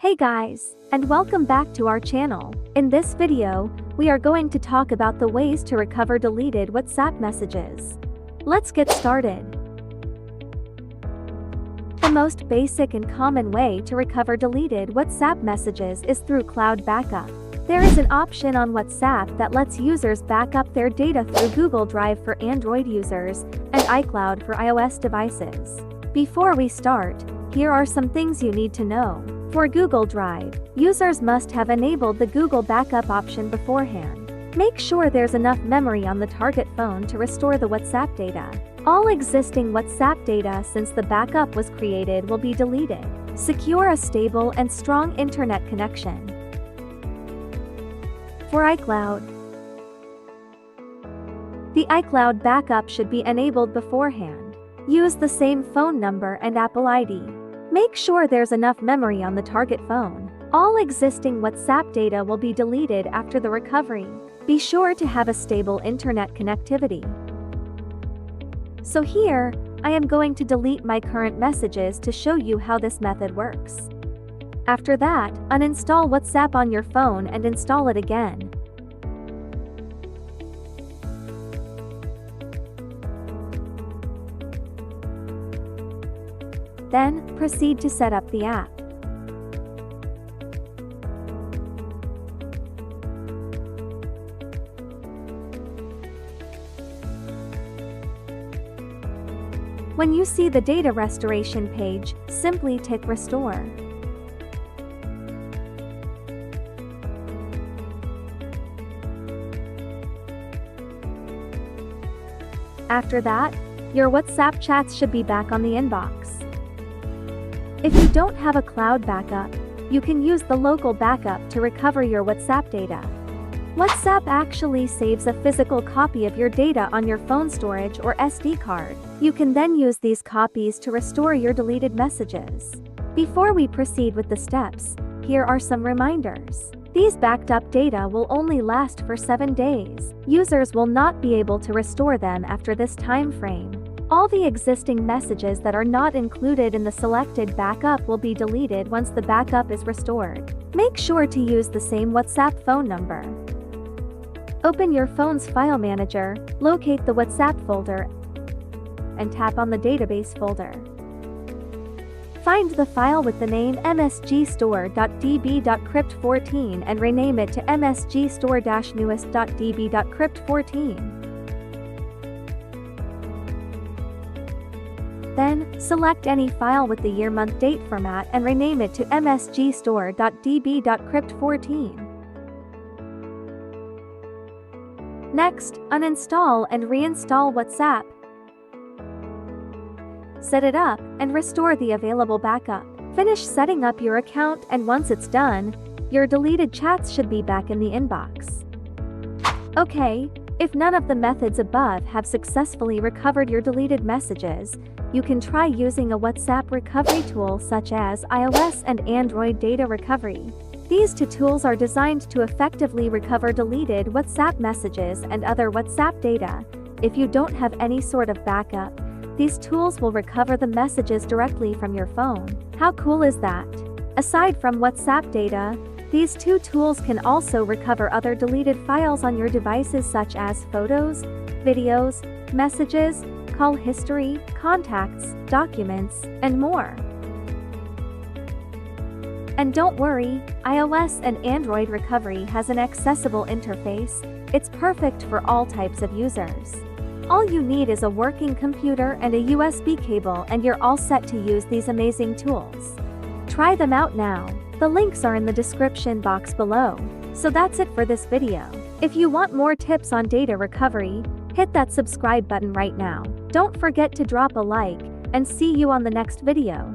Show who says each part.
Speaker 1: Hey guys, and welcome back to our channel. In this video, we are going to talk about the ways to recover deleted WhatsApp messages. Let's get started. The most basic and common way to recover deleted WhatsApp messages is through cloud backup. There is an option on WhatsApp that lets users back up their data through Google Drive for Android users and iCloud for iOS devices. Before we start, here are some things you need to know. For Google Drive, users must have enabled the Google Backup option beforehand. Make sure there's enough memory on the target phone to restore the WhatsApp data. All existing WhatsApp data since the backup was created will be deleted. Secure a stable and strong internet connection. For iCloud, the iCloud backup should be enabled beforehand. Use the same phone number and Apple ID. Make sure there's enough memory on the target phone. All existing WhatsApp data will be deleted after the recovery. Be sure to have a stable internet connectivity. So here, I am going to delete my current messages to show you how this method works. After that, uninstall WhatsApp on your phone and install it again. Then, proceed to set up the app. When you see the data restoration page, simply tick Restore. After that, your WhatsApp chats should be back on the inbox. If you don't have a cloud backup, you can use the local backup to recover your WhatsApp data. WhatsApp actually saves a physical copy of your data on your phone storage or SD card. You can then use these copies to restore your deleted messages. Before we proceed with the steps, here are some reminders. These backed up data will only last for 7 days. Users will not be able to restore them after this time frame. All the existing messages that are not included in the selected backup will be deleted once the backup is restored. Make sure to use the same WhatsApp phone number. Open your phone's file manager, locate the WhatsApp folder, and tap on the database folder. Find the file with the name msgstore.db.crypt14 and rename it to msgstore-newest.db.crypt14. Then, select any file with the year-month-date format and rename it to msgstore.db.crypt14. Next, uninstall and reinstall WhatsApp. Set it up and restore the available backup. Finish setting up your account, and once it's done, your deleted chats should be back in the inbox. Okay, if none of the methods above have successfully recovered your deleted messages, you can try using a WhatsApp recovery tool such as iOS and Android data recovery. These two tools are designed to effectively recover deleted WhatsApp messages and other WhatsApp data. If you don't have any sort of backup, these tools will recover the messages directly from your phone. How cool is that? Aside from WhatsApp data, these two tools can also recover other deleted files on your devices such as photos, videos, messages, call history, contacts, documents, and more. And don't worry, iOS and Android recovery has an accessible interface. It's perfect for all types of users. All you need is a working computer and a USB cable, and you're all set to use these amazing tools. Try them out now. The links are in the description box below. So that's it for this video. If you want more tips on data recovery, hit that subscribe button right now. Don't forget to drop a like, and see you on the next video.